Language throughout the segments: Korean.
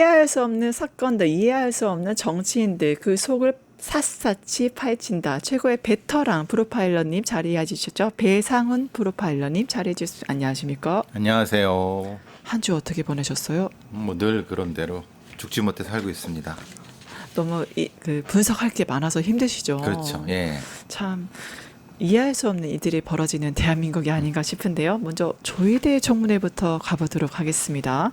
이해할 수 없는 사건들, 이해할 수 없는 정치인들 그 속을 샅샅이 파헤친다. 최고의 베테랑 프로파일러님 자리해 주셨죠. 배상훈 프로파일러님 자리해 주셨습니다. 안녕하십니까? 안녕하세요. 한 주 어떻게 보내셨어요? 뭐 늘 그런 대로 죽지 못해 살고 있습니다. 너무 그 분석할 게 많아서 힘드시죠? 그렇죠. 예. 참 이해할 수 없는 일들이 벌어지는 대한민국이 아닌가 싶은데요. 먼저 조희대 청문회부터 가보도록 하겠습니다.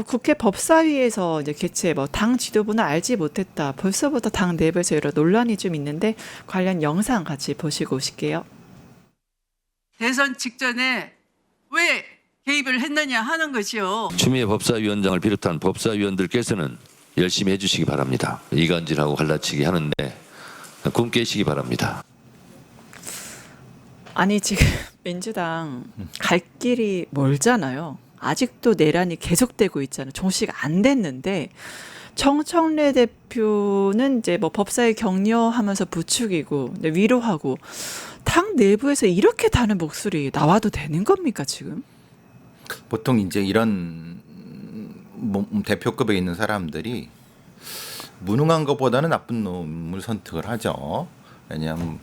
국회 법사위에서 이제 개최 당 지도부는 알지 못했다. 벌써부터 당 내부에서 여러 논란이 좀 있는데 관련 영상 같이 보시고 오실게요. 대선 직전에 왜 개입을 했느냐 하는 것이요. 추미애 법사위원장을 비롯한 법사위원들께서는 열심히 해주시기 바랍니다. 이간질하고 갈라치기 하는데 꿈 깨시기 바랍니다. 아니 지금 민주당 갈 길이 멀잖아요. 아직도 내란이 계속되고 있잖아요. 종식 안 됐는데 정청래 대표는 이제 법사위 격려하면서 부추기고 위로하고 당 내부에서 이렇게 다른 목소리 나와도 되는 겁니까 지금? 보통 이제 이런 대표급에 있는 사람들이 무능한 것보다는 나쁜 놈을 선택을 하죠. 왜냐하면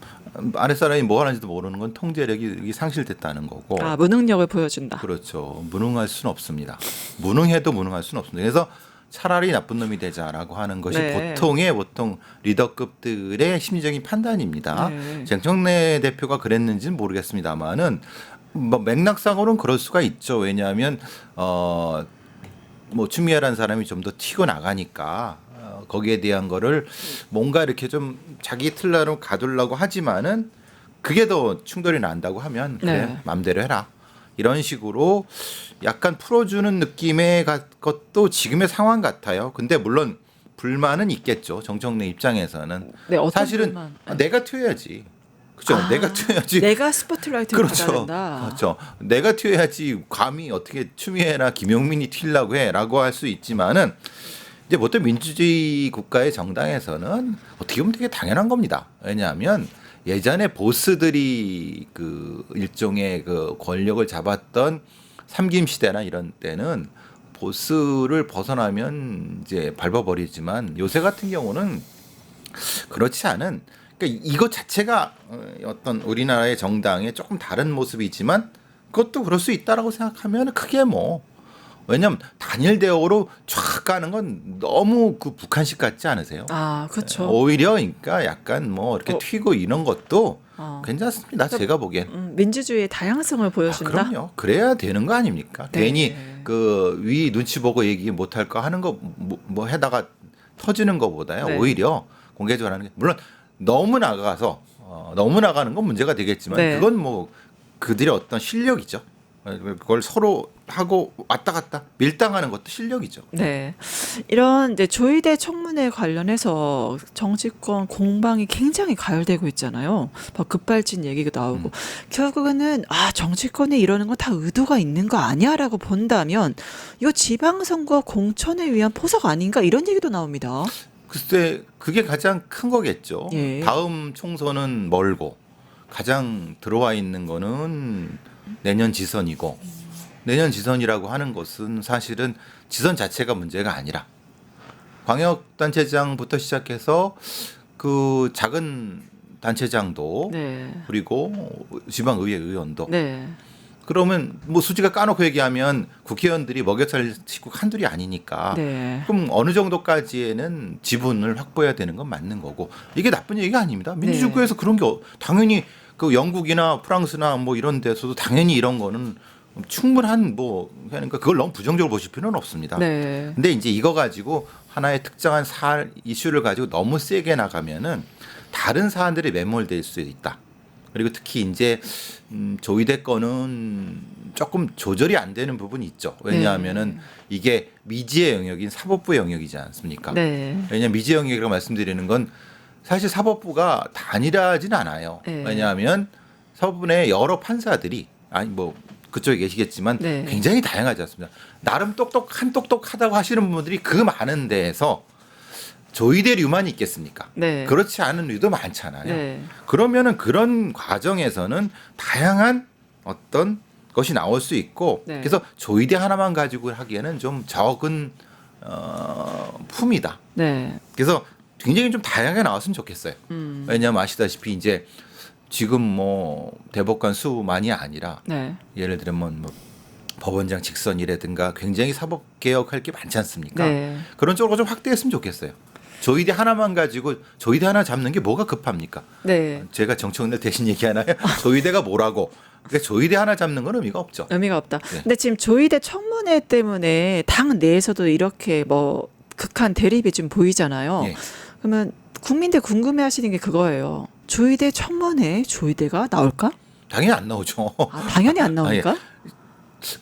아랫사람이 뭐 하는지도 모르는 건 통제력이 상실됐다는 거고. 무능력을 보여준다. 그렇죠. 무능할 수는 없습니다. 무능해도 무능할 수는 없습니다. 그래서 차라리 나쁜 놈이 되자라고 하는 것이 네. 보통 리더급들의 심리적인 판단입니다. 네. 정청래 대표가 그랬는지는 모르겠습니다만은 뭐 맥락상으로는 그럴 수가 있죠. 왜냐하면 뭐 추미애라는 사람이 좀 더 튀고 나가니까 거기에 대한 거를 뭔가 이렇게 좀 자기 틀나로 가두려고 하지만은 그게 더 충돌이 난다고 하면 그래 네. 마음대로 해라. 이런 식으로 약간 풀어주는 느낌의 것도 지금의 상황 같아요. 근데 물론 불만은 있겠죠. 정청래 입장에서는. 네, 어떤 사실은 불만? 내가 튀어야지. 그렇죠. 내가 튀어야지. 내가 스포트라이트를 받아야 그렇죠. 된다. 그렇죠. 내가 튀어야지 감히 어떻게 추미애나 김용민이 튀려고 해라고 할 수 있지만은 이제 보통 민주주의 국가의 정당에서는 어떻게 보면 되게 당연한 겁니다. 왜냐하면 예전에 보스들이 그 일종의 그 권력을 잡았던 삼김 시대나 이런 때는 보스를 벗어나면 이제 밟아버리지만 요새 같은 경우는 그렇지 않은 그러니까 이것 자체가 어떤 우리나라의 정당의 조금 다른 모습이지만 그것도 그럴 수 있다라고 생각하면 크게 뭐 왜냐하면 단일 대우로 쫙 가는 건 너무 그 북한식 같지 않으세요? 그렇죠. 오히려 그러니까 약간 뭐 이렇게 튀고 이런 것도 괜찮습니다. 제가 보기엔. 민주주의의 다양성을 보여준다. 그럼요. 그래야 되는 거 아닙니까? 네. 괜히 그 위 눈치 보고 얘기 못할 거 하는 거 뭐 해다가 터지는 거보다요. 네. 오히려 공개적으로 하는 게 물론 너무 나가서 너무 나가는 건 문제가 되겠지만 네. 그건 뭐 그들의 어떤 실력이죠. 그걸 서로 하고 왔다 갔다 밀당하는 것도 실력이죠. 네. 이런 이제 조희대 청문회 관련해서 정치권 공방이 굉장히 가열되고 있잖아요. 막 급발진 얘기가 나오고 결국에는 정치권이 이러는 건 다 의도가 있는 거 아니야라고 본다면 이거 지방선거 공천에 위한 포석 아닌가 이런 얘기도 나옵니다. 글쎄 그게 가장 큰 거겠죠. 예. 다음 총선은 멀고 가장 들어와 있는 거는 내년 지선이고 내년 지선이라고 하는 것은 사실은 지선 자체가 문제가 아니라 광역단체장부터 시작해서 그 작은 단체장도 네. 그리고 지방의회 의원도 네. 그러면 뭐 수지가 까놓고 얘기하면 국회의원들이 먹여살 식구 한둘이 아니니까 네. 그럼 어느 정도까지에는 지분을 확보해야 되는 건 맞는 거고 이게 나쁜 얘기가 아닙니다. 민주주의에서 그런 게 당연히 그 영국이나 프랑스나 뭐 이런 데서도 당연히 이런 거는 충분한 뭐 그러니까 그걸 너무 부정적으로 보실 필요는 없습니다. 네. 근데 이제 이거 가지고 하나의 특정한 이슈를 가지고 너무 세게 나가면은 다른 사안들이 매몰될 수 있다. 그리고 특히 이제 조희대 건은 조금 조절이 안 되는 부분이 있죠. 왜냐하면은 이게 미지의 영역인 사법부의 영역이지 않습니까? 네. 왜냐하면 미지의 영역이라고 말씀드리는 건 사실 사법부가 단일하진 않아요. 네. 왜냐하면 사법부 내 여러 판사들이 뭐 그쪽에 계시겠지만 네. 굉장히 다양하지 않습니다. 나름 똑똑하다고 하시는 분들이 그 많은 데에서 조희대류만 있겠습니까? 네. 그렇지 않은 류도 많잖아요. 네. 그러면은 그런 과정에서는 다양한 어떤 것이 나올 수 있고 네. 그래서 조희대 하나만 가지고 하기에는 좀 적은 품이다. 네. 그래서 굉장히 좀 다양하게 나왔으면 좋겠어요. 왜냐하면 아시다시피 이제 지금 뭐 대법관 수만이 아니라 네. 예를 들면 뭐 법원장 직선이라든가 굉장히 사법 개혁할 게 많지 않습니까? 네. 그런 쪽으로 좀 확대했으면 좋겠어요. 조의대 하나만 가지고 조의대 하나 잡는 게 뭐가 급합니까? 네. 제가 정청래 대신 얘기하나요? 조의대가 뭐라고? 그러니까 조의대 하나 잡는 건 의미가 없죠. 의미가 없다. 네. 근데 지금 조의대 청문회 때문에 당 내에서도 이렇게 뭐 극한 대립이 좀 보이잖아요. 예. 그러면 국민들 궁금해하시는 게 그거예요. 조의대 청문회 조의대가 나올까? 당연히 안 나오죠. 아, 당연히 안 나오니까.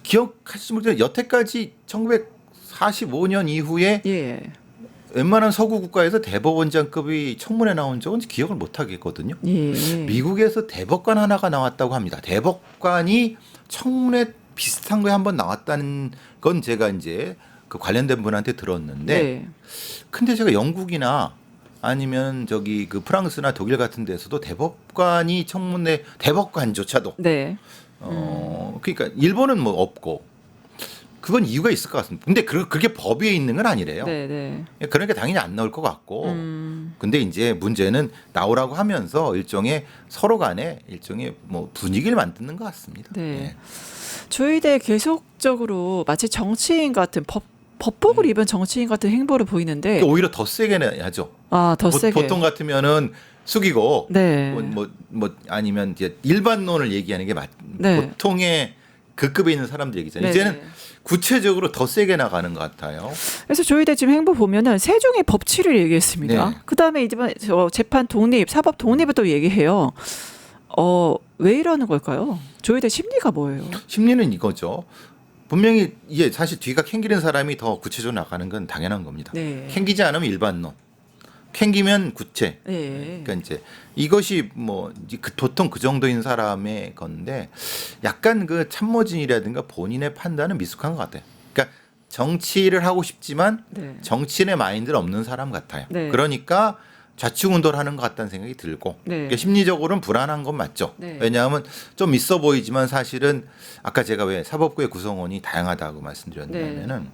기억하시지 못해 여태까지 1945년 이후에 예. 웬만한 서구 국가에서 대법원장급이 청문회 나온 적은 기억을 못 하겠거든요. 예. 미국에서 대법관 하나가 나왔다고 합니다. 대법관이 청문회 비슷한 거에 한번 나왔다는 건 제가 이제 그 관련된 분한테 들었는데, 네. 근데 제가 영국이나 아니면 저기 그 프랑스나 독일 같은 데서도 대법관이 청문회 대법관조차도 네. 그러니까 일본은 뭐 없고 그건 이유가 있을 것 같습니다. 근데 그게 법에 있는 건 아니래요. 네. 네. 그러니까 당연히 안 나올 것 같고. 근데 이제 문제는 나오라고 하면서 일종의 서로 간에 일종의 뭐 분위기를 만드는 것 같습니다. 네. 예. 조의대 계속적으로 마치 정치인 같은 법복을 입은 정치인 같은 행보를 보이는데 그러니까 오히려 더 세게 하죠. 더 세게. 보통 같으면은 숙이고 네. 뭐 아니면 이제 일반론을 얘기하는 게 네. 보통의 그 급에 있는 사람들 얘기잖아요. 네, 이제는 네. 구체적으로 더 세게 나가는 것 같아요. 그래서 조의대 지금 행보 보면은 세종의 법치를 얘기했습니다. 네. 그다음에 이제 재판 독립, 사법 독립을 또 얘기해요. 왜 이러는 걸까요? 조의대 심리가 뭐예요? 심리는 이거죠. 분명히 이게 사실 뒤가 캥기는 사람이 더 구체적으로 나가는 건 당연한 겁니다. 네. 캥기지 않으면 일반론, 캥기면 구체. 네. 그러니까 이제 이것이 뭐 보통 그 정도인 사람의 건데 약간 그 참모진이라든가 본인의 판단은 미숙한 것 같아요. 그러니까 정치를 하고 싶지만 네. 정치인의 마인드는 없는 사람 같아요. 네. 그러니까 좌충우돌 하는 것 같다는 생각이 들고 네. 그러니까 심리적으로는 불안한 건 맞죠. 네. 왜냐하면 좀 있어 보이지만 사실은 아까 제가 왜 사법부의 구성원이 다양하다고 말씀드렸냐면은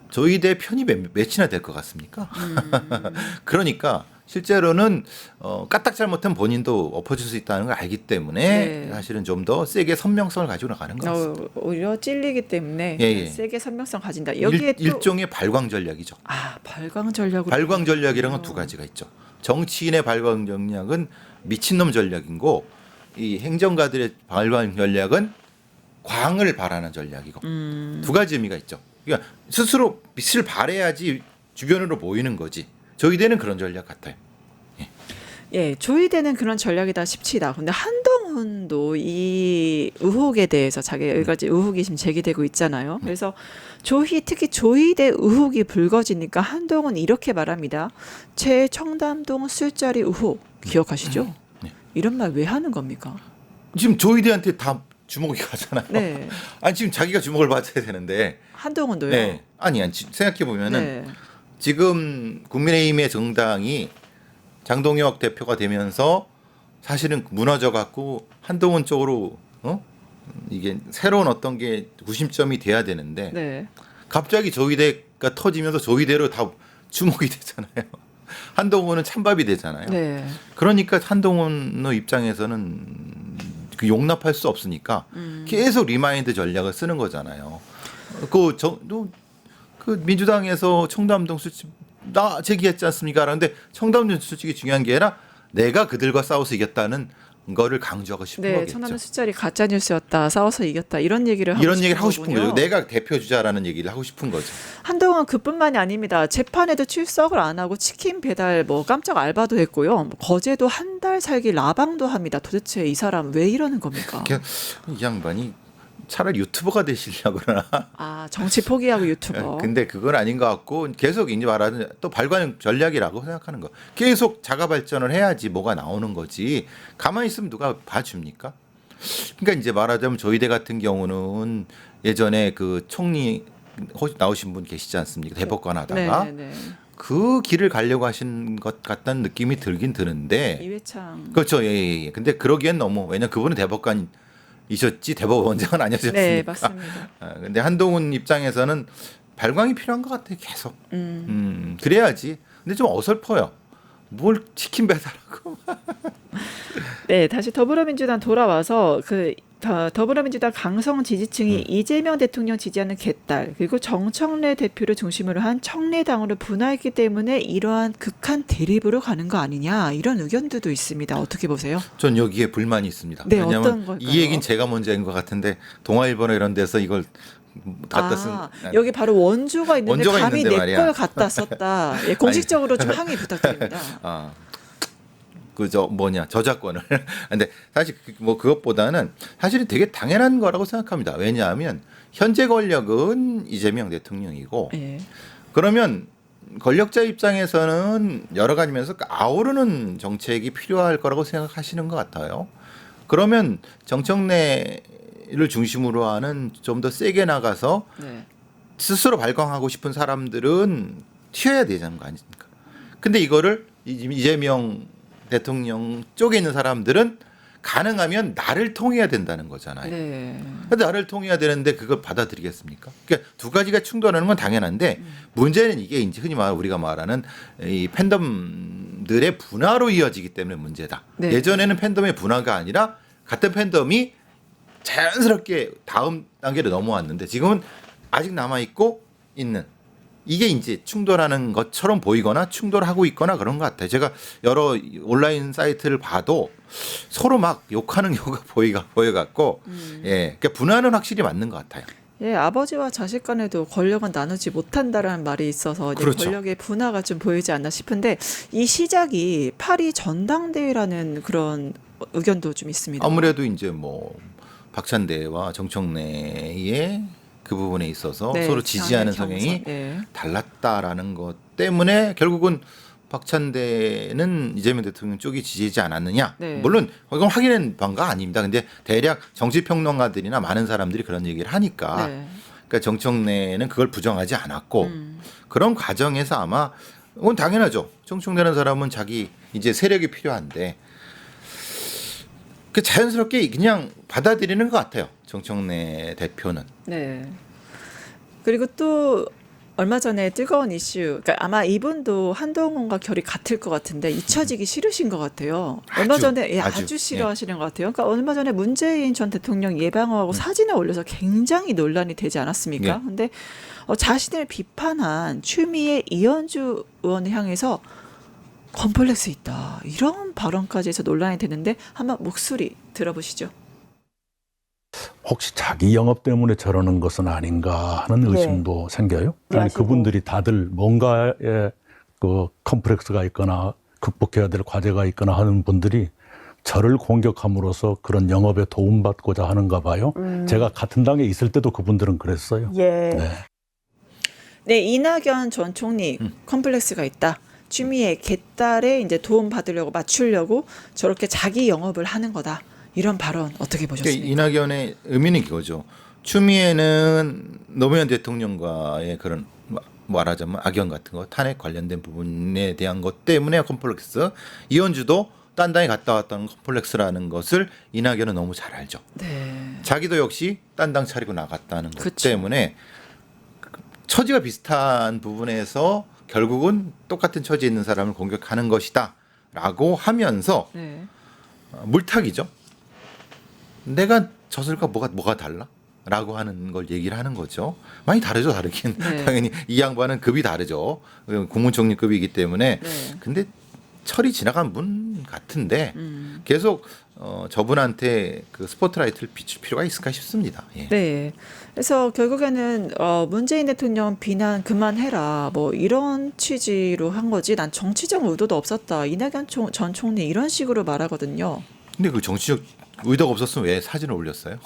조의대 편이 몇이나 될 것 같습니까? 그러니까 실제로는 까딱 잘못하면 본인도 엎어질 수 있다는 걸 알기 때문에 네. 사실은 좀 더 세게 선명성을 가지고 나가는 것 같습니다. 오히려 찔리기 때문에 예. 세게 선명성 가진다. 여기에 또 일종의 발광 전략이죠. 발광 전략으로 발광 전략이라는 건 두 가지가 있죠. 정치인의 발광 전략은 미친놈 전략이고 이 행정가들의 발광 전략은 광을 발하는 전략이고 두 가지 의미가 있죠. 그러니까 스스로 빛을 발해야지 주변으로 보이는 거지. 저희대는 그런 전략 같아요. 예, 조의대는 그런 전략이다 싶지다. 근데 한동훈도 이 의혹에 대해서 자기 여러 가지 의혹이 지금 제기되고 있잖아요. 그래서 특히 조의대 의혹이 불거지니까 한동훈 이렇게 말합니다. 최청담동 술자리 의혹 기억하시죠? 네. 이런 말 왜 하는 겁니까? 지금 조이대한테 다 주목이 가잖아요. 네. 아니 지금 자기가 주목을 받아야 되는데. 한동훈도요. 네. 아니 생각해 보면은 네. 지금 국민의힘의 정당이 장동혁 대표가 되면서 사실은 무너져 갖고 한동훈 쪽으로 이게 새로운 어떤 게 구심점이 돼야 되는데 네. 갑자기 조이대가 터지면서 조이대로 다 주목이 되잖아요. 한동훈은 찬밥이 되잖아요. 네. 그러니까 한동훈의 입장에서는 그 용납할 수 없으니까 계속 리마인드 전략을 쓰는 거잖아요. 그 민주당에서 청담동 술집 나 제기했지 않습니까? 그런데 청담동 술집이 중요한 게 아니라 내가 그들과 싸워서 이겼다는 거를 강조하고 싶은 네, 거겠죠. 청남동 술자리 가짜 뉴스였다. 싸워서 이겼다. 이런 얘기를 하고 싶은 거군요. 거죠. 내가 대표 주자라는 얘기를 하고 싶은 거죠. 한동훈 그뿐만이 아닙니다. 재판에도 출석을 안 하고 치킨 배달 깜짝 알바도 했고요. 거제도 한 달 살기 라방도 합니다. 도대체 이 사람 왜 이러는 겁니까? 이 양반이 차라리 유튜버가 되시려고 그러나. 정치 포기하고 유튜버. 근데 그건 아닌 것 같고 계속 이제 말하는 또 발광 전략이라고 생각하는 거. 계속 자가 발전을 해야지 뭐가 나오는 거지. 가만히 있으면 누가 봐줍니까? 그러니까 이제 말하자면 조이대 같은 경우는 예전에 그 총리 나오신 분 계시지 않습니까? 대법관 하다가 네. 그 길을 가려고 하신 것 같다는 느낌이 들긴 드는데. 이회창. 그렇죠. 예. 근데 그러기엔 너무 왜냐 그분은 대법관이셨지 대법원장은 아니었지 않습니까? 네, 맞습니다. 근데 한동훈 입장에서는 발광이 필요한 것 같아요. 계속. 그래야지. 근데 좀 어설퍼요. 뭘 치킨 배달하고. 네, 다시 더불어민주당 돌아와서 더불어민주당 강성 지지층이 이재명 대통령 지지하는 개딸 그리고 정청래 대표를 중심으로 한 청래당으로 분화했기 때문에 이러한 극한 대립으로 가는 거 아니냐 이런 의견들도 있습니다. 어떻게 보세요? 전 여기에 불만이 있습니다. 네, 왜냐하면 어떤 걸까요? 이 얘기는 제가 먼저 한 것 같은데 동아일보나 이런 데서 이걸 갖다 쓴 여기 바로 원조가 있는데 원조가 감히 있는데 내 말이야. 걸 갖다 썼다. 예, 공식적으로 좀 항의 부탁드립니다. 아, 저작권을. 근데 사실 그것보다는 사실은 되게 당연한 거라고 생각합니다. 왜냐하면 현재 권력은 이재명 대통령이고 예. 그러면 권력자 입장에서는 여러 가지 면에서 아우르는 정책이 필요할 거라고 생각하시는 것 같아요. 그러면 정청래를 중심으로 하는 좀 더 세게 나가서 네. 스스로 발광하고 싶은 사람들은 튀어야 되는 거 아닙니까? 근데 이거를 이재명 대통령 쪽에 있는 사람들은 가능하면 나를 통해야 된다는 거잖아요. 네. 근데 나를 통해야 되는데 그걸 받아들이겠습니까? 그러니까 두 가지가 충돌하는 건 당연한데 문제는 이게 이제 흔히 우리가 말하는 이 팬덤들의 분화로 이어지기 때문에 문제다. 네. 예전에는 팬덤의 분화가 아니라 같은 팬덤이 자연스럽게 다음 단계로 넘어왔는데 지금은 아직 남아 있고 있는 이게 이제 충돌하는 것처럼 보이거나 충돌하고 있거나 그런 것 같아요. 제가 여러 온라인 사이트를 봐도 서로 막 욕하는 경우가 보여갖고 예, 그러니까 분화는 확실히 맞는 것 같아요. 예, 아버지와 자식 간에도 권력은 나누지 못한다라는 말이 있어서 이제 그렇죠. 권력의 분화가 좀 보이지 않나 싶은데 이 시작이 파리 전당대회라는 그런 의견도 좀 있습니다. 아무래도 이제 박찬대와 정청래의 그 부분에 있어서 네, 서로 지지하는 당의 성향이 경선. 네. 달랐다라는 것 때문에 결국은 박찬대는 이재명 대통령 쪽이 지지하지 않았느냐. 네. 물론 이건 확인한 바가 아닙니다. 근데 대략 정치평론가들이나 많은 사람들이 그런 얘기를 하니까 네. 그러니까 정청래는 그걸 부정하지 않았고 그런 과정에서 아마 그건 당연하죠. 정청래라는 사람은 자기 이제 세력이 필요한데 그 자연스럽게 그냥 받아들이는 것 같아요. 정청래 대표는. 네. 그리고 또 얼마 전에 뜨거운 이슈, 그러니까 아마 이분도 한동훈과 결이 같을 것 같은데 잊혀지기 싫으신 것 같아요. 얼마 아주, 전에 아주, 아주 싫어하시는 것 같아요. 그러니까 얼마 전에 문재인 전 대통령 예방하고 사진을 올려서 굉장히 논란이 되지 않았습니까? 네. 근데 자신을 비판한 추미애 이현주 의원을 향해서 컴플렉스 있다 이런 발언까지 해서 논란이 되는데 한번 목소리 들어보시죠. 혹시 자기 영업 때문에 저러는 것은 아닌가 하는 의심도 생겨요. 아니, 그분들이 다들 뭔가에 그 컴플렉스가 있거나 극복해야 될 과제가 있거나 하는 분들이 저를 공격함으로써 그런 영업에 도움받고자 하는가 봐요. 제가 같은 당에 있을 때도 그분들은 그랬어요. 네. 네, 이낙연 전 총리 컴플렉스가 있다. 추미애 개딸에 이제 도움 받으려고 맞추려고 저렇게 자기 영업을 하는 거다. 이런 발언 어떻게 보셨습니까? 그러니까 이낙연의 의미는 이거죠. 추미애는 노무현 대통령과의 그런 말하자면 악연 같은 거 탄핵 관련된 부분에 대한 것 때문에 컴플렉스. 이현주도 딴 당에 갔다 왔다는 컴플렉스라는 것을 이낙연은 너무 잘 알죠. 네. 자기도 역시 딴 당 차리고 나갔다는 것 그쵸. 때문에 처지가 비슷한 부분에서 결국은 똑같은 처지에 있는 사람을 공격하는 것이다라고 하면서 네. 물타기죠. 내가 졌을까 뭐가 달라? 라고 하는 걸 얘기를 하는 거죠. 많이 다르죠, 다르긴. 네. 당연히 이 양반은 급이 다르죠. 국무총리급이기 때문에. 네. 근데 철이 지나간 분 같은데 계속 저분한테 그 스포트라이트를 비출 필요가 있을까 싶습니다. 예. 네. 그래서 결국에는 문재인 대통령 비난 그만해라. 뭐 이런 취지로 한 거지. 난 정치적 의도도 없었다. 이낙연 전 총리 이런 식으로 말하거든요. 근데 그 정치적 의도가 없었으면 왜 사진을 올렸어요?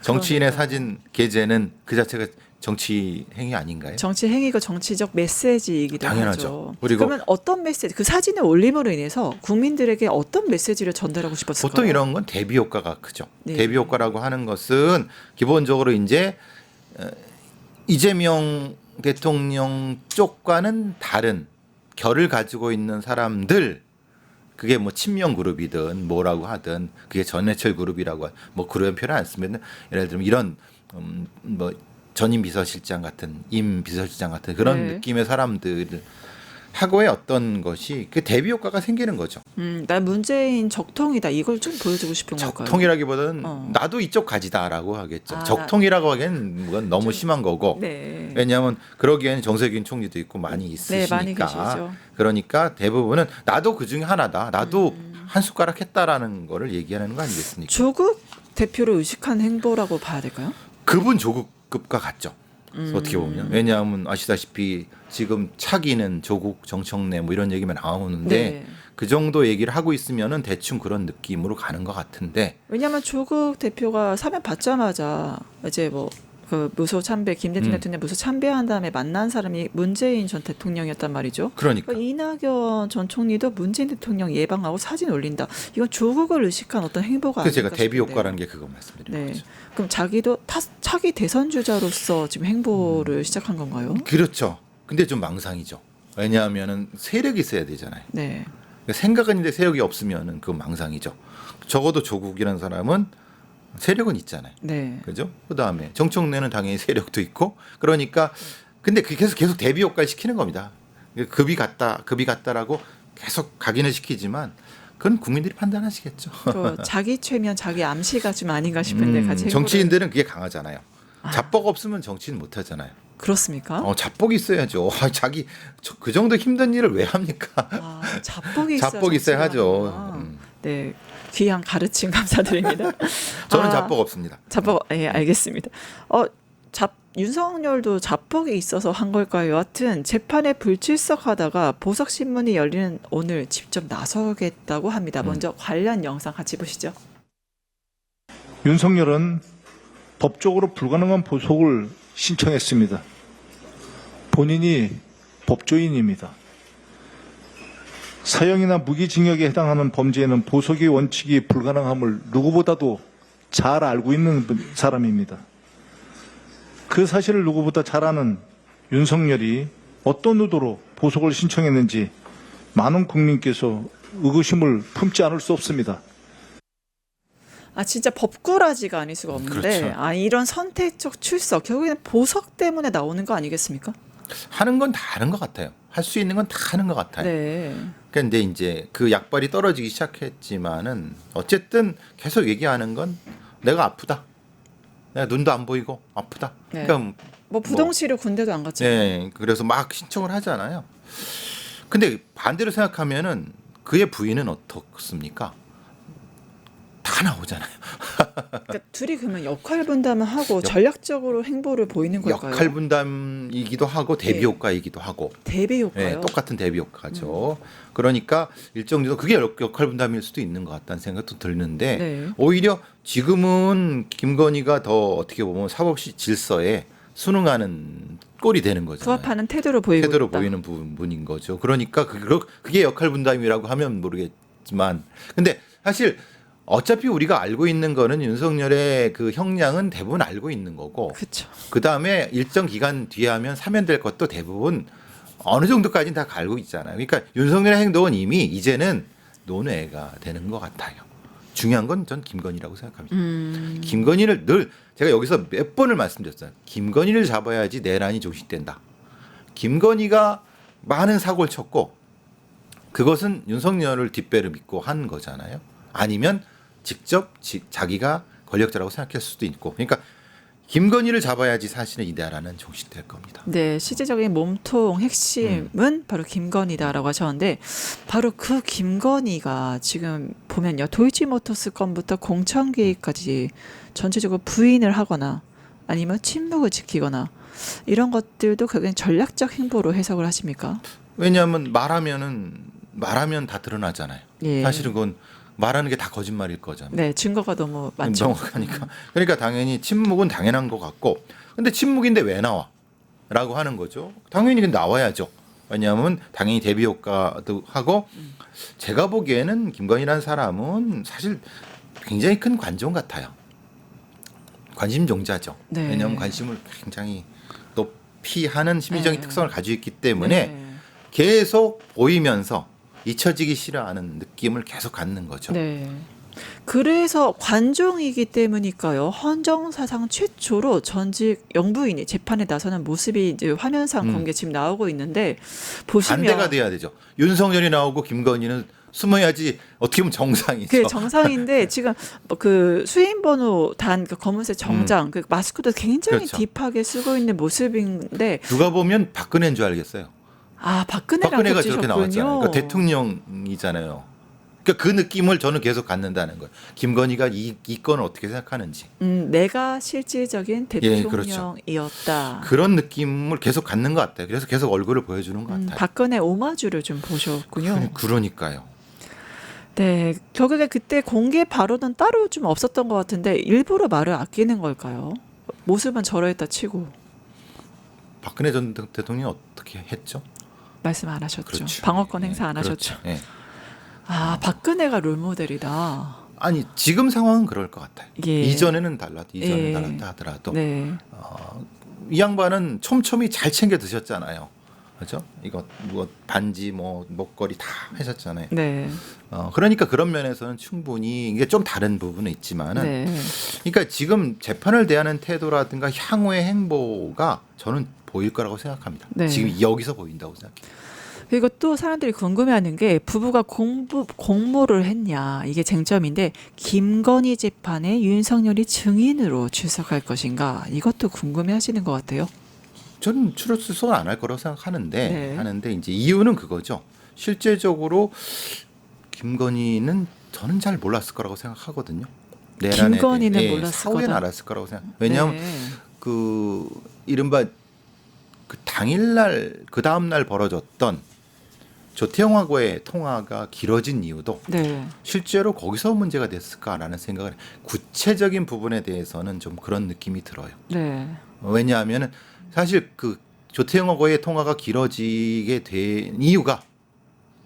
정치인의 사진 게재는 그 자체가 정치 행위 아닌가요? 정치 행위가 정치적 메시지이기도 당연하죠. 하죠. 그리고 그러면 어떤 메시지, 그 사진을 올림으로 인해서 국민들에게 어떤 메시지를 전달하고 싶었을까요? 보통 이런 건 대비 효과가 크죠. 네. 대비 효과라고 하는 것은 기본적으로 이제 이재명 대통령 쪽과는 다른 결을 가지고 있는 사람들, 그게 뭐 친명 그룹이든 뭐라고 하든 그게 전해철 그룹이라고 뭐 그런 표현 안 쓰면 예를 들면 이런 뭐 전임 비서실장 같은 임 비서실장 같은 그런 네. 느낌의 사람들 하고의 어떤 것이 그 대비 효과가 생기는 거죠. 나 문재인 적통이다. 이걸 좀 보여주고 싶은 걸까요? 적통이라기보다는 어. 나도 이쪽 가지다라고 하겠죠. 아, 적통이라고 하기엔 그건 너무 심한 거고. 네. 왜냐하면 그러기에는 정세균 총리도 있고 많이 네, 있으시니까. 많이 계시죠. 그러니까 대부분은 나도 그 중에 하나다. 나도 한 숟가락 했다라는 거를 얘기하는 거 아니겠습니까? 조국 대표를 의식한 행보라고 봐야 될까요? 그분 조국급과 같죠. 어떻게 보면. 왜냐하면 아시다시피 지금 차기는 조국 정청래 뭐 이런 얘기만 나오는데 네. 그 정도 얘기를 하고 있으면은 대충 그런 느낌으로 가는 것 같은데 왜냐하면 조국 대표가 사면 받자마자 이제 뭐 그 무소 참배 김대중 대통령 무소 참배한 다음에 만난 사람이 문재인 전 대통령이었단 말이죠. 그러니까 이낙연 전 총리도 문재인 대통령 예방하고 사진 올린다. 이건 조국을 의식한 어떤 행보가 그래서 아닐까 제가 대비 싶은데요. 효과라는 게 그거 말씀드리는 네. 거죠. 그럼 자기도 차기 대선 주자로서 지금 행보를 시작한 건가요? 그렇죠. 근데 좀 망상이죠. 왜냐하면은 세력이 있어야 되잖아요. 네. 생각은 있는데 세력이 없으면은 그건 망상이죠. 적어도 조국이라는 사람은 세력은 있잖아요. 네. 그죠? 그다음에 정청래는 당연히 세력도 있고 그러니까 근데 그 계속 대비 효과를 시키는 겁니다. 급이 같다라고 계속 각인을 시키지만 그건 국민들이 판단하시겠죠. 또 자기 최면 자기 암시가 좀 아닌가 싶은데 같이 행보를- 정치인들은 그게 강하잖아요. 자뻑 없으면 정치인 못 하잖아요. 그렇습니까? 자뻑이 있어야죠. 자기 그 정도 힘든 일을 왜 합니까? 아, 자뻑이 있어야 자뻑 있어야 정치가 하죠. 하는구나. 네. 귀한 가르침 감사드립니다. 저는 아, 자뻑 없습니다. 자뻑 예, 알겠습니다. 윤석열도 자뻑이 있어서 한 걸까요? 여하튼 재판에 불출석하다가 보석 신문이 열리는 오늘 직접 나서겠다고 합니다. 먼저 관련 영상 같이 보시죠. 윤석열은 법적으로 불가능한 보석을 신청했습니다. 본인이 법조인입니다. 사형이나 무기징역에 해당하는 범죄에는 보석의 원칙이 불가능함을 누구보다도 잘 알고 있는 사람입니다. 그 사실을 누구보다 잘 아는 윤석열이 어떤 의도로 보석을 신청했는지 많은 국민께서 의구심을 품지 않을 수 없습니다. 진짜 법꾸라지가 아닐 수가 없는데 그렇죠. 이런 선택적 출석 결국에는 보석 때문에 나오는 거 아니겠습니까? 하는 건 다 하는 것 같아요. 할 수 있는 건 다 하는 것 같아요. 네. 근데 이제 그 약발이 떨어지기 시작했지만은 어쨌든 계속 얘기하는 건 내가 아프다. 내가 눈도 안 보이고 아프다. 네. 그러니까 뭐 부동치료 군대도 안 갔죠. 네, 그래서 막 신청을 하잖아요. 근데 반대로 생각하면은 그의 부인은 어떻습니까? 다 나오잖아요. 그러니까 둘이 그러면 역할 분담을 하고 전략적으로 행보를 보이는 걸까요? 역할 분담이기도 하고 대비 네. 효과이기도 하고. 대비 효과요. 네, 똑같은 대비 효과죠. 그러니까 일정 정도 그게 역할 분담일 수도 있는 것 같다는 생각도 드는데 네. 오히려 지금은 김건희가 더 어떻게 보면 사법시 질서에 순응하는 꼴이 되는 거죠. 부합하는 태도로 보이고 태도로 있다. 보이는 부분인 거죠. 그러니까 그게 역할 분담이라고 하면 모르겠지만 근데 사실 어차피 우리가 알고 있는 거는 윤석열의 그 형량은 대부분 알고 있는 거고 그렇죠. 그다음에 일정 기간 뒤에 하면 사면될 것도 대부분 어느 정도까지는 다 알고 있잖아요. 그러니까 윤석열의 행동은 이미 이제는 논외가 되는 것 같아요. 중요한 건 전 김건희라고 생각합니다. 김건희를 늘 제가 여기서 몇 번을 말씀드렸잖아요. 김건희를 잡아야지 내란이 종식된다. 김건희가 많은 사고를 쳤고 그것은 윤석열을 뒷배를 믿고 한 거잖아요. 아니면 직접 자기가 권력자라고 생각할 수도 있고 그러니까 김건희를 잡아야지 사실은 이 나라는 종식될 겁니다. 네, 실제적인 몸통 핵심은 바로 김건희다라고 하셨는데 바로 그 김건희가 지금 보면요 도이치모터스 건부터 공천계획까지 전체적으로 부인을 하거나 아니면 침묵을 지키거나 이런 것들도 굉장히 전략적 행보로 해석을 하십니까? 왜냐하면 말하면 다 드러나잖아요. 예. 사실은 그건 말하는 게 다 거짓말일 거잖아요. 네, 증거가 너무 많죠. 명확하니까. 그러니까 당연히 침묵은 당연한 것 같고 근데 침묵인데 왜 나와? 라고 하는 거죠. 당연히 나와야죠. 왜냐하면 당연히 대비 효과도 하고 제가 보기에는 김건희라는 사람은 사실 굉장히 큰 관종 같아요. 관심종자죠. 네. 왜냐하면 관심을 굉장히 높이 하는 심리적인 네. 특성을 가지고 있기 때문에 네. 계속 보이면서 잊혀지기 싫어하는 느낌을 계속 갖는 거죠. 네. 그래서 관종이기 때문일까요? 헌정사상 최초로 전직 영부인이 재판에 나서는 모습이 이제 화면상 공개 지금 나오고 있는데 보시면 반대가 돼야 되죠. 윤석열이 나오고 김건희는 숨어야지 어떻게 보면 정상이죠. 그 정상인데 지금 그 수인 번호 단 그 검은색 정장 그 마스크도 굉장히 그렇죠. 딥하게 쓰고 있는 모습인데 누가 보면 박근혜인 줄 알겠어요. 아 박근혜랑 박근혜가 저렇게 겹치셨군요. 나왔잖아요. 그러니까 대통령이잖아요. 그러니까 그 느낌을 저는 계속 갖는다는 거예요. 김건희가 이 건을 어떻게 생각하는지 내가 실질적인 예, 그렇죠. 대통령이었다. 그런 느낌을 계속 갖는 것 같아요. 그래서 계속 얼굴을 보여주는 것 같아요. 박근혜 오마주를 좀 보셨군요. 그러니까요. 네, 결국에 그때 공개 발언은 따로 좀 없었던 것 같은데 일부러 말을 아끼는 걸까요? 모습은 저러했다 치고 박근혜 전 대통령이 어떻게 했죠? 말씀 안 하셨죠. 그렇죠. 방어권 예, 행사 안 하셨죠. 그렇죠. 예. 아, 박근혜가 롤모델이다. 아니 지금 상황은 그럴 것 같아요. 예. 이전에는 달랐다. 이전에 예. 달랐다 하더라도 네. 이 양반은 촘촘히 잘 챙겨 드셨잖아요. 그렇죠? 이거 뭐 반지 뭐 목걸이 다 하셨잖아요. 네. 그러니까 그런 면에서는 충분히 이게 좀 다른 부분은 있지만은 네. 그러니까 지금 재판을 대하는 태도라든가 향후의 행보가 저는 보일 거라고 생각합니다. 네. 지금 여기서 보인다고 생각해요. 그리고 또 사람들이 궁금해하는 게 부부가 공모를 했냐 이게 쟁점인데 김건희 재판에 윤석열이 증인으로 출석할 것인가 이것도 궁금해하시는 것 같아요. 저는 출석 안 할 거라고 생각하는데 네. 하는데 이제 이유는 그거죠. 실제적으로 김건희는 저는 잘 몰랐을 거라고 생각하거든요. 내란에 김건희는 대해. 몰랐을 사후에는 거다? 알았을 거라고 생각. 왜냐하면 네. 그 이른바 그 당일날 그 다음 날 벌어졌던 조태영하고의 통화가 길어진 이유도 네. 실제로 거기서 문제가 됐을까라는 생각을 구체적인 부분에 대해서는 좀 그런 느낌이 들어요. 네. 왜냐하면은 사실 그 조태영하고의 통화가 길어지게 된 이유가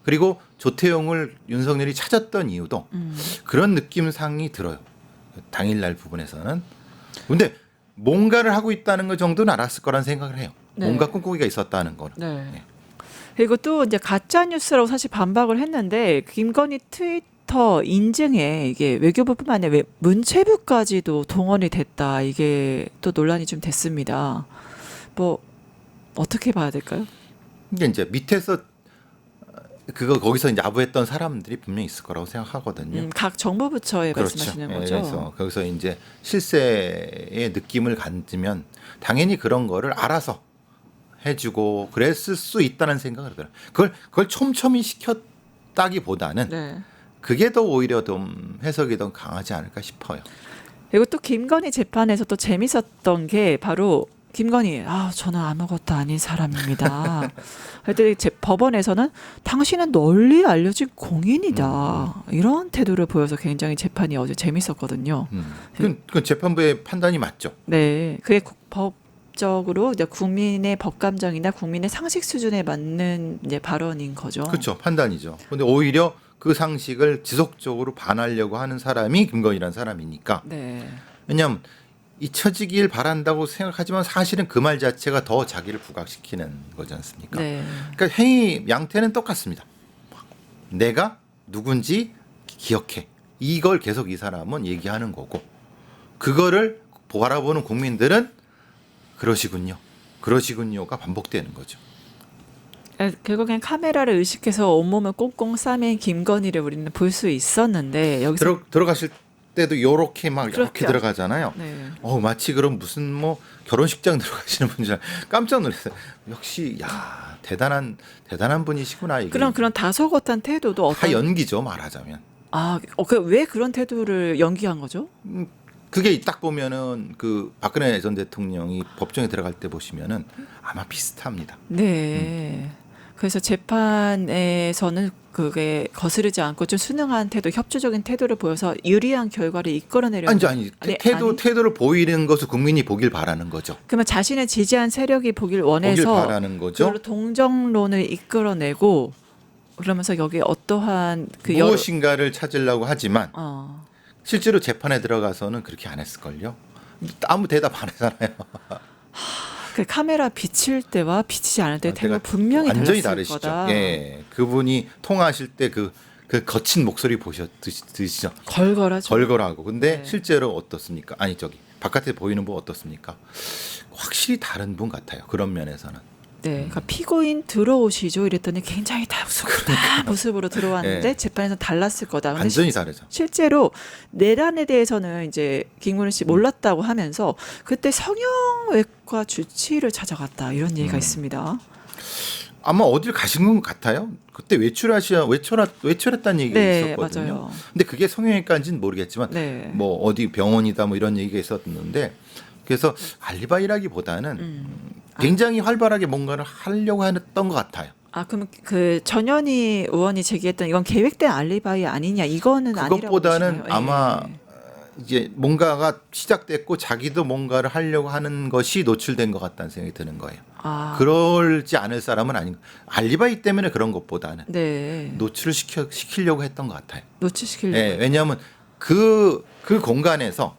그리고 조태영을 윤석열이 찾았던 이유도 그런 느낌상이 들어요. 당일날 부분에서는. 근데 뭔가를 하고 있다는 것 정도는 알았을 거란 생각을 해요. 네. 뭔가 꿍꿍이가 있었다는 거는. 네. 네. 그리고 또 이제 가짜 뉴스라고 사실 반박을 했는데 김건희 트위터 인증에 이게 외교부뿐만 아니라 문체부까지도 동원이 됐다. 이게 또 논란이 좀 됐습니다. 뭐 어떻게 봐야 될까요? 이게 이제 밑에서 그거 거기서 이제 아부했던 사람들이 분명히 있을 거라고 생각하거든요. 각 정부 부처에 말씀하시는 예, 거죠. 그래서 거기서 이제 실세의 느낌을 가지면 당연히 그런 거를 알아서 해주고 그랬을 수 있다는 생각을 들어요. 그걸 촘촘히 시켰다기보다는 네. 그게 더 오히려 좀 해석이 더 강하지 않을까 싶어요. 그리고 또 김건희 재판에서 또 재밌었던 게 바로 김건희, 저는 아무것도 아닌 사람입니다. 그랬더니 법원에서는 당신은 널리 알려진 공인이다. 이런 태도를 보여서 굉장히 재판이 어제 재밌었거든요. 그 재판부의 판단이 맞죠. 네, 그게 법적으로 이제 국민의 법감정이나 국민의 상식 수준에 맞는 이제 발언인 거죠. 그렇죠. 판단이죠. 근데 오히려 그 상식을 지속적으로 반하려고 하는 사람이 김건희라는 사람이니까. 네, 왜냐하면 잊혀지길 바란다고 생각하지만 사실은 그 말 자체가 더 자기를 부각시키는 거지 않습니까? 네, 그러니까 행위 양태는 똑같습니다. 내가 누군지 기억해. 이걸 계속 이 사람은 얘기하는 거고 그거를 바라보는 국민들은 그러시군요가 반복되는 거죠. 결국엔 카메라를 의식해서 온몸을 꽁꽁 싸맨 김건희를 우리는 볼 수 있었는데 여기서 들어가실 때도 요렇게 막 이렇게 그렇게 들어가잖아요. 네. 마치 그럼 무슨 뭐 결혼식장 들어가시는 분들 깜짝 놀랐어요. 역시 야 대단한 분이시구나. 이게 그런 다소곳한 태도도 다 연기죠 말하자면. 왜 그런 태도를 연기한 거죠? 그게 딱 보면은 그 박근혜 전 대통령이 법정에 들어갈 때 보시면은 아마 비슷합니다. 네. 그래서 재판에서는 그게 거스르지 않고 좀 순응한 태도, 협조적인 태도를 보여서 유리한 결과를 이끌어내려는. 아니 태도를 보이는 것을 국민이 보길 바라는 거죠. 그러면 자신을 지지한 세력이 보길 원해서 바라는 거죠. 그걸로 동정론을 이끌어내고 그러면서 여기 어떠한 무엇인가를 찾으려고 하지만 어. 실제로 재판에 들어가서는 그렇게 안 했을걸요. 아무 대답 안 하잖아요. 그 카메라 비칠 때와 비치지 않을 때의 태도가 분명히 완전히 달랐을 다르시죠. 거다. 예, 그분이 통화하실 때 그 그 거친 목소리 보셨듯이죠. 걸걸하죠. 걸걸하고. 근데 네. 실제로 어떻습니까? 아니 저기 바깥에 보이는 분 어떻습니까? 확실히 다른 분 같아요. 그런 면에서는. 네, 그러니까 피고인 들어오시죠 이랬더니 굉장히 다 모습으로 들어왔는데 네. 재판에서 달랐을 거다. 근데 완전히 다르죠. 실제로 내란에 대해서는 이제 김건희 씨 몰랐다고 하면서 그때 성형외과 주치의를 찾아갔다 이런 얘기가 있습니다. 아마 어딜 가신 것 같아요. 그때 외출했다는 얘기가 네, 있었거든요. 맞아요. 근데 그게 성형외과인지는 모르겠지만 네. 뭐 어디 병원이다 뭐 이런 얘기가 있었는데 그래서 알리바이라기보다는 굉장히 활발하게 뭔가를 하려고 했던 것 같아요. 아, 그럼 그 전현희 의원이 제기했던 이건 계획된 알리바이 아니냐 이거는 아니라고 그것보다는 보시나요? 아마 예. 이제 뭔가가 시작됐고 자기도 뭔가를 하려고 하는 것이 노출된 것 같다는 생각이 드는 거예요. 아, 그럴지 않을 사람은 아닌 알리바이 때문에 그런 것보다는 네. 노출을 시키려고 했던 것 같아요. 놓치시키려고. 네, 왜냐하면 그 공간에서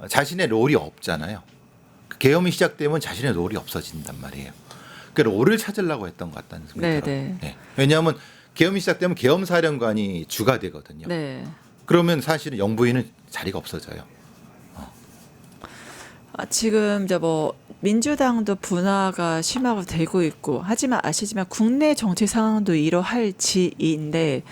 자신의 롤이 없잖아요. 계엄이 시작되면 자신의 롤이 없어진단 말이에요. 그 롤을 찾으려고 했던 것 같다는 생각이 네, 들어요. 네. 네. 왜냐하면 계엄이 시작되면 계엄사령관이 주가 되거든요. 네. 그러면 사실은 영부인은 자리가 없어져요. 아, 지금 이제 뭐 민주당도 분화가 심화가 되고 있고 하지만 아시지만 국내 정치 상황도 이러할지인데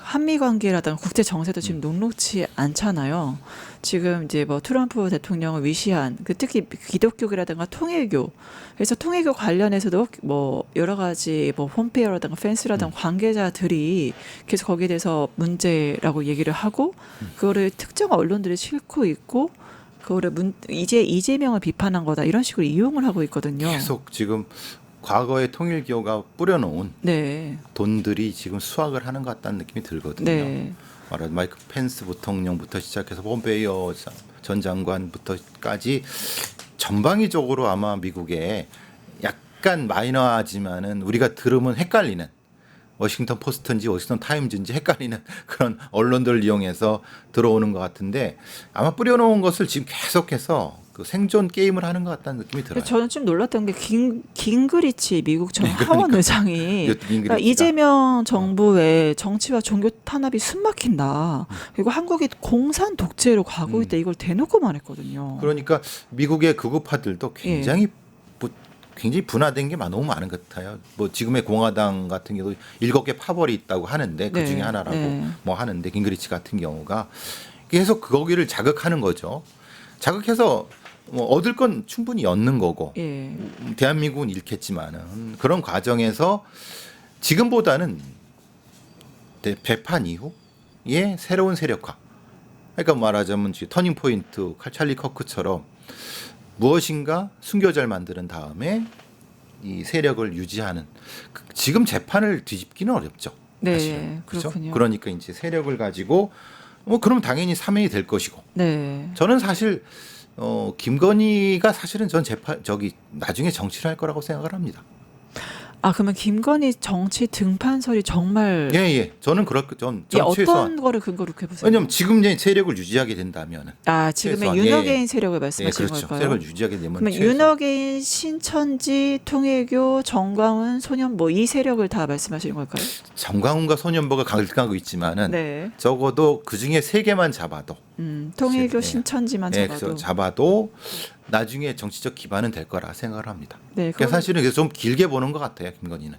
한미 관계라든가 국제 정세도 지금 녹록치 않잖아요. 지금 이제 뭐 트럼프 대통령을 위시한 그 특히 기독교라든가 통일교 그래서 통일교 관련해서도 뭐 여러 가지 뭐 폼페이오라든가 펜스라든가 관계자들이 계속 거기에 대해서 문제라고 얘기를 하고 그거를 특정 언론들이 싣고 있고 그거를 이제 이재명을 비판한 거다 이런 식으로 이용을 하고 있거든요. 계속 지금 과거의 통일교가 뿌려놓은 네. 돈들이 지금 수확을 하는 것 같다는 느낌이 들거든요. 네. 말하자면 마이크 펜스 부통령부터 시작해서 폼페이오 전 장관부터까지 전방위적으로 아마 미국에 약간 마이너하지만은 우리가 들으면 헷갈리는 워싱턴 포스트인지 워싱턴 타임즈인지 헷갈리는 그런 언론들을 이용해서 들어오는 것 같은데 아마 뿌려놓은 것을 지금 계속해서 그 생존 게임을 하는 것 같다는 느낌이 들어요. 저는 좀 놀랐던 게 긴그리치 미국 전 하원 의장이 긴그리치가. 그러니까 이재명 정부의 정치와 종교 탄압이 숨막힌다. 그리고 한국이 공산 독재로 가고 있다. 이걸 대놓고 말했거든요. 그러니까 미국의 극우파들도 굉장히 굉장히 분화된 게 너무 많은 것 같아요. 뭐 지금의 공화당 같은 경우도 7개 파벌이 있다고 하는데 그 중에 네, 하나라고 네. 뭐 하는데 긴그리치 같은 경우가 계속 거기를 자극하는 거죠. 자극해서 뭐 얻을 건 충분히 얻는 거고 예. 대한민국은 잃겠지만은 그런 과정에서 지금보다는 배판 이후의 새로운 세력화. 그러니까 말하자면 터닝 포인트 찰리 커크처럼 무엇인가 순교자를 만드는 다음에 이 세력을 유지하는 지금 재판을 뒤집기는 어렵죠. 네, 사실은. 그렇죠? 그렇군요. 그러니까 이제 세력을 가지고 뭐 그럼 당연히 사면이 될 것이고 네. 저는 사실 김건희가 사실은 전 나중에 정치를 할 거라고 생각을 합니다. 아, 그러면 김건희 정치 등판설이 정말 예. 저는 전 예, 정치에서 어떤 거를 근거로 이렇게 보세요? 왜냐면 지금 이제 세력을 유지하게 된다면은 아, 지금의 최소한, 윤호개인 세력을 예, 말씀하시는 그렇죠. 걸까요? 세력을 유지하게 되면 그러면 최소한. 윤호개인, 신천지, 통일교, 정광훈, 소년보 이 세력을 다 말씀하시는 걸까요? 정광훈과 소년보가 강력하고 있지만은 네. 적어도 그 중에 3개만 잡아도 통일교, 예. 신천지만 예, 잡아도. 그래서 잡아도 나중에 정치적 기반은 될 거라 생각을 합니다. 네, 그러니까 사실은 그래서 좀 길게 보는 것 같아요, 김건희는.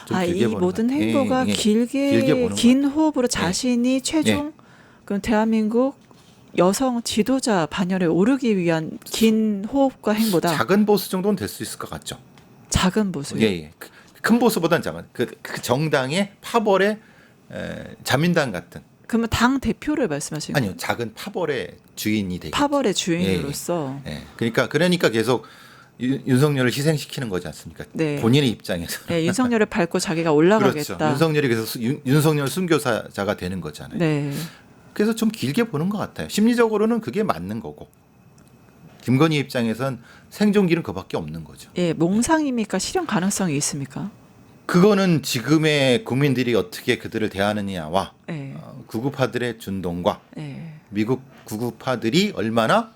좀 아, 길게 이 보는 모든 것 같아요. 행보가 예, 길게 보는 긴 것 호흡으로 자신이 최종 예. 그럼 대한민국 여성 지도자 반열에 오르기 위한 긴 호흡과 행보다 같아요. 작은 보수 정도는 될 수 있을 것 같죠. 작은 보수. 예. 큰 보수보다는 작은 그 정당의 파벌의 자민당 같은 그러면 당 대표를 말씀하시는 아니요 거예요? 작은 파벌의 주인이 되겠죠. 파벌의 주인으로서. 예. 그러니까 계속 윤석열을 희생시키는 거지 않습니까? 네. 본인의 입장에서. 네, 윤석열을 밟고 자기가 그렇죠. 올라가겠다. 윤석열이 그래서 윤석열 순교사자가 되는 거잖아요. 네. 그래서 좀 길게 보는 것 같아요. 심리적으로는 그게 맞는 거고. 김건희 입장에선 생존기는 그밖에 없는 거죠. 예, 몽상입니까? 실현 가능성이 있습니까? 그거는 지금의 국민들이 어떻게 그들을 대하느냐와 예. 구구파들의 준동과 예. 미국 구구파들이 얼마나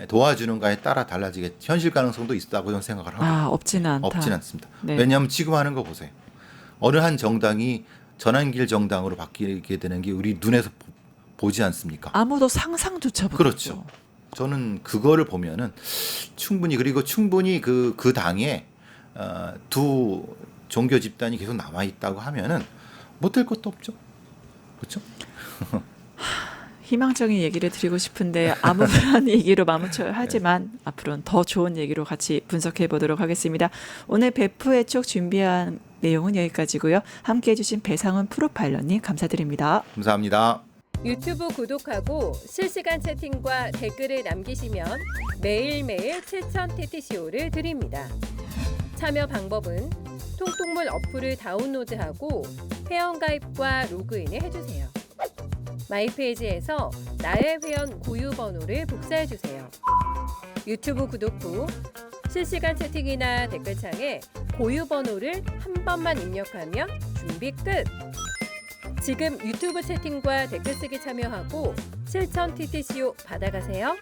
도와주는가에 따라 달라지겠. 현실 가능성도 있다고 저는 생각을 하고 아, 없지는 않다. 없진 않습니다. 네. 왜냐하면 지금 하는 거 보세요. 어느 한 정당이 전환길 정당으로 바뀌게 되는 게 우리 눈에서 보지 않습니까? 아무도 상상조차 못했죠. 그렇죠. 저는 그거를 보면은 충분히 그 당에 두 종교 집단이 계속 남아 있다고 하면은 못할 것도 없죠. 그렇죠? 희망적인 얘기를 드리고 싶은데 암울한 얘기로 마무쳐야 하지만 앞으로는 더 좋은 얘기로 같이 분석해 보도록 하겠습니다. 오늘 베프의 쪽 준비한 내용은 여기까지고요. 함께해 주신 배상훈 프로파일러님 감사드립니다. 감사합니다. 유튜브 구독하고 실시간 채팅과 댓글을 남기시면 매일매일 실천 TTCO를 드립니다. 참여 방법은 통통물 어플을 다운로드하고 회원가입과 로그인을 해주세요. 마이페이지에서 나의 회원 고유 번호를 복사해주세요. 유튜브 구독 후 실시간 채팅이나 댓글창에 고유 번호를 한 번만 입력하면 준비 끝! 지금 유튜브 채팅과 댓글 쓰기 참여하고 실천 TTCO 받아가세요.